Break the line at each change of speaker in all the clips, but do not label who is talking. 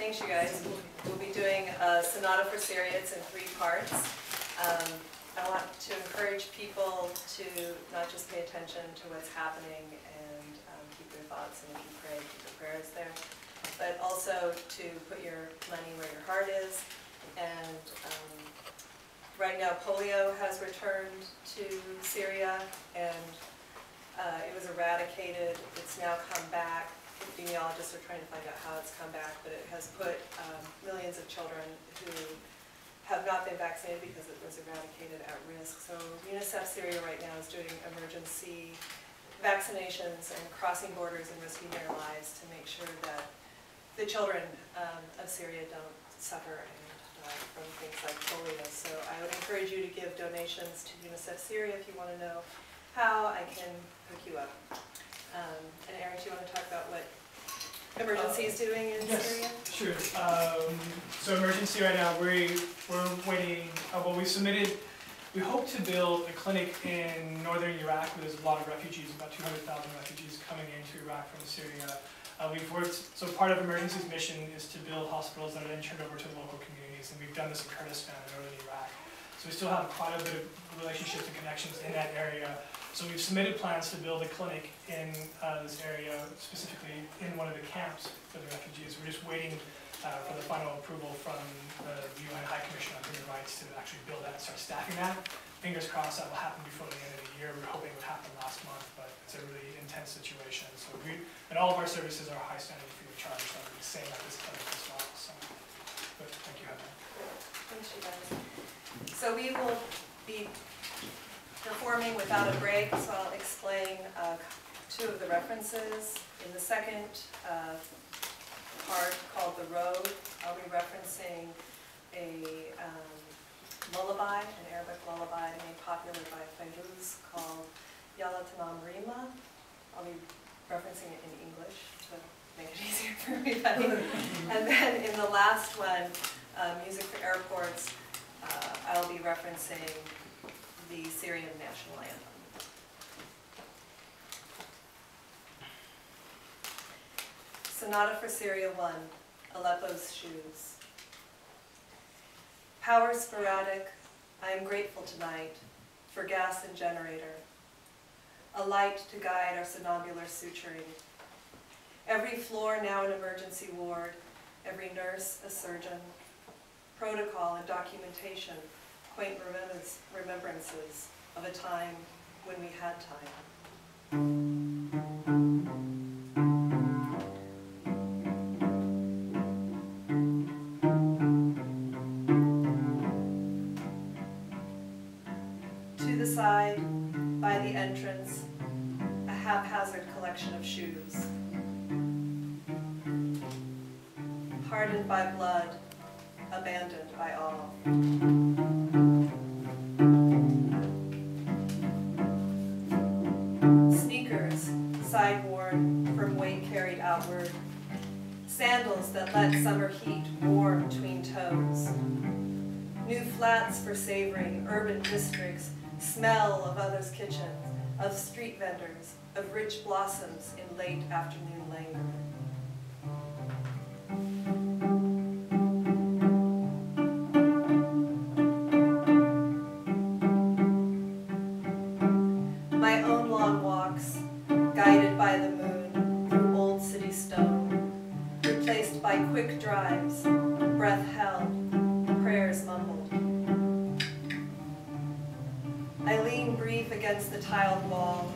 Thanks, you guys. We'll be doing a Sonata for Syria. It's in 3 parts. I want to encourage people to not just pay attention to what's happening and keep your thoughts, and if you pray, keep your prayers there, but also to put your money where your heart is. And right now polio has returned to Syria, and it was eradicated. It's now come back. Epidemiologists are trying to find out how it's come back, but it has put millions of children who have not been vaccinated because it was eradicated at risk. So UNICEF Syria right now is doing emergency vaccinations and crossing borders and risking their lives to make sure that the children of Syria don't suffer and die from things like polio. So I would encourage you to give donations to UNICEF Syria if you want to know how. I can hook you up. And Aaron, do you want to talk about what emergency is doing in Syria?
Sure. So emergency right now, we're waiting. Well, we submitted. We hope to build a clinic in northern Iraq where there's a lot of refugees, about 200,000 refugees coming into Iraq from Syria. We've worked, so part of Emergency's mission is to build hospitals that are then turned over to the local communities, and we've done this in Kurdistan in northern Iraq. So we still have quite a bit of relationships and connections in that area. So we've submitted plans to build a clinic in this area, specifically in one of the camps for the refugees. We're just waiting for the final approval from the UN High Commission on Human Rights to actually build that and start staffing that. Fingers crossed that will happen before the end of the year. We were hoping it would happen last month, but it's a really intense situation. So and all of our services are high standard free of charge, so I'm saying at this clinic as well. So, but thank you, Heather.
Thanks, you guys. So we will be performing without a break, so I'll explain 2 of the references. In the second part, called The Road, I'll be referencing a lullaby, an Arabic lullaby made popular by Fairuz called Yalla Tanam Rima. I'll be referencing it in English to make it easier for everybody. And then in the last one, Music for Airports, I'll be referencing the Syrian national anthem. Sonata for Syria 1, Aleppo's Shoes. Power sporadic, I am grateful tonight for gas and generator, a light to guide our somnambular suturing. Every floor now an emergency ward, every nurse a surgeon, protocol and documentation, quaint remembrances of a time when we had time. To the side, by the entrance, a haphazard collection of shoes. Hardened by blood, abandoned by all. Sneakers, side-worn from weight carried outward. Sandals that let summer heat warm between toes. New flats for savoring urban districts, smell of others' kitchens, of street vendors, of rich blossoms in late afternoon languor. My own long walks, guided by the moon through old city stone, replaced by quick drives, breath held, prayers mumbled. I lean brief against the tiled wall,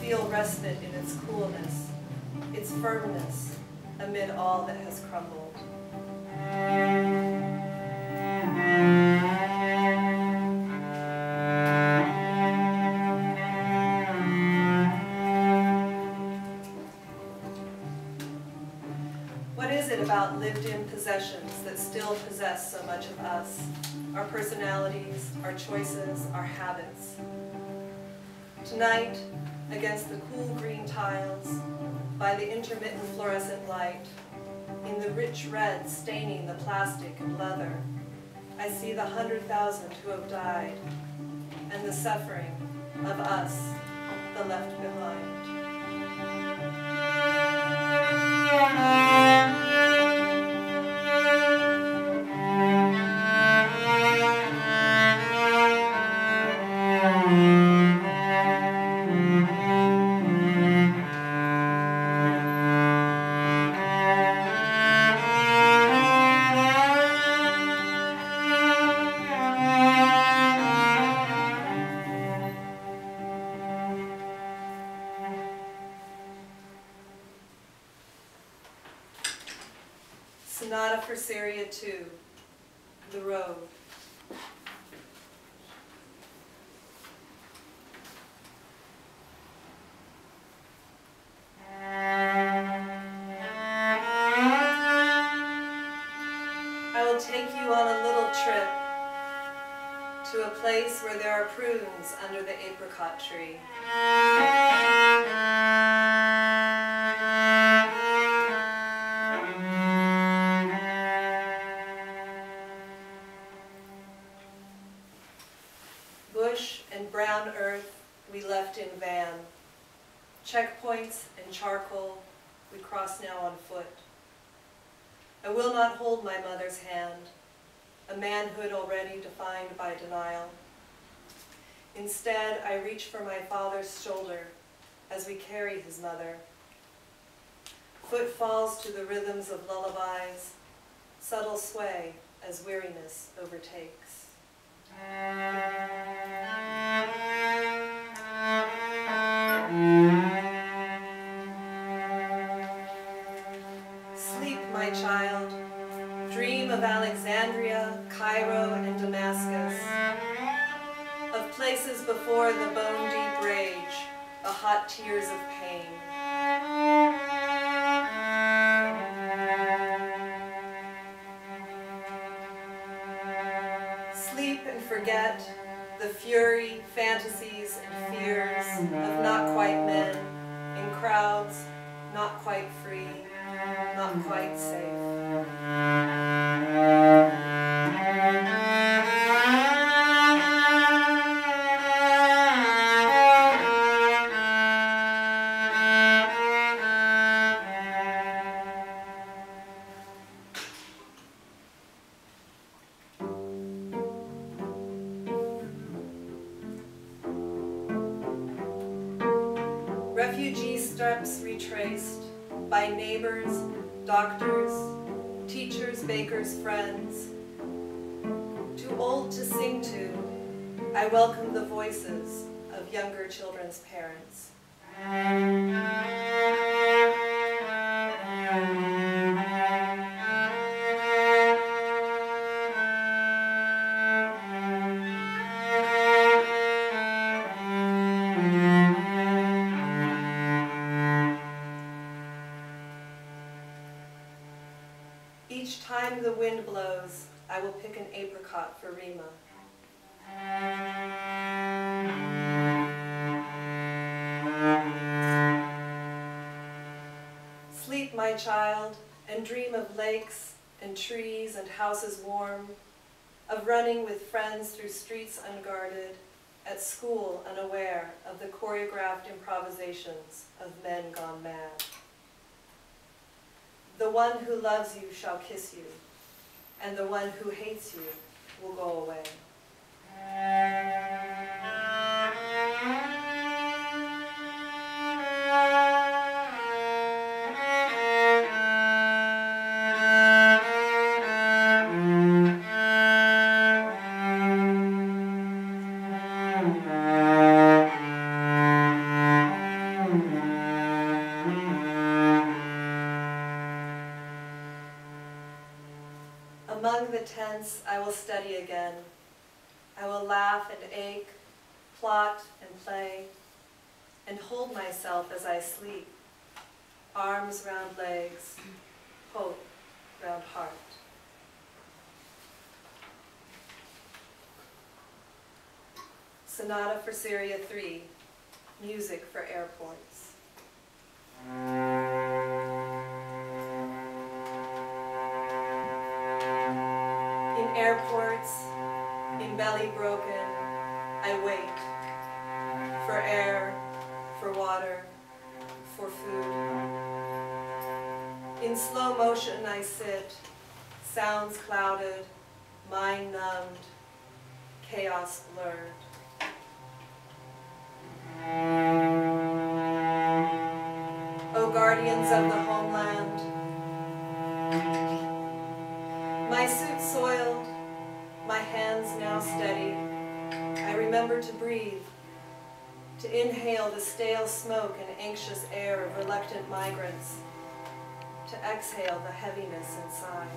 feel respite in its coolness, its firmness amid all that has crumbled. What is it about lived-in possessions that still possess so much of us? Our personalities, our choices, our habits. Tonight, against the cool green tiles, by the intermittent fluorescent light, in the rich red staining the plastic and leather, I see the 100,000 who have died, and the suffering of us, the left behind. Sonata for Syria 2, The Road. I will take you on a little trip to a place where there are prunes under the apricot tree. Bush and brown earth we left in van. Checkpoints and charcoal we cross now on foot. I will not hold my mother's hand, a manhood already defined by denial. Instead, I reach for my father's shoulder as we carry his mother. Foot falls to the rhythms of lullabies, subtle sway as weariness overtakes. Sleep, my child. Dream of Alexandria, Cairo, and Damascus, of places before the bone-deep rage, the hot tears of pain. Sleep and forget the fury, fantasies, and fears of not quite men, in crowds, not quite free, not quite safe. Refugee steps retraced by neighbors, doctors, teachers, bakers, friends. Too old to sing to, I welcome the voices of younger children's parents. Each time the wind blows, I will pick an apricot for Rima. Sleep, my child, and dream of lakes and trees and houses warm, of running with friends through streets unguarded, at school unaware of the choreographed improvisations of men gone mad. The one who loves you shall kiss you, and the one who hates you will go away. Among the tents, I will study again. I will laugh and ache, plot and play, and hold myself as I sleep, arms round legs, hope round heart. Sonata for Syria 3, music for airports. In airports, in belly broken, I wait for air, for water, for food. In slow motion I sit, sounds clouded, mind numbed, chaos blurred. O guardians of the homeland, my suit soiled, my hands now steady, I remember to breathe, to inhale the stale smoke and anxious air of reluctant migrants, to exhale the heaviness inside.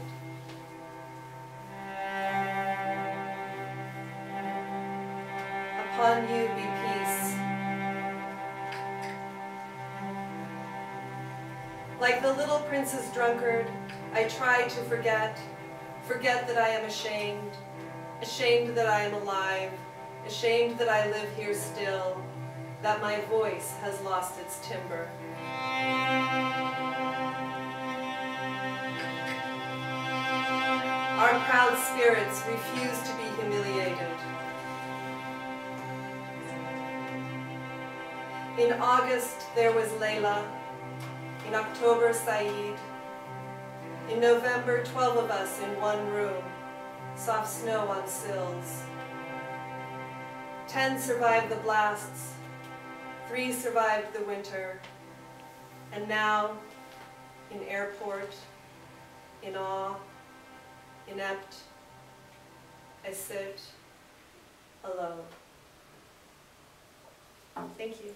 Upon you be peace. Like the little princess drunkard, I try to forget that I am ashamed, ashamed that I am alive, ashamed that I live here still, that my voice has lost its timbre. Our proud spirits refuse to be humiliated. In August, there was Layla. In October, Saeed. In November, 12 of us in one room, soft snow on sills. 10 survived the blasts, 3 survived the winter, and now, in airport, in awe, inept, I sit alone. Thank you.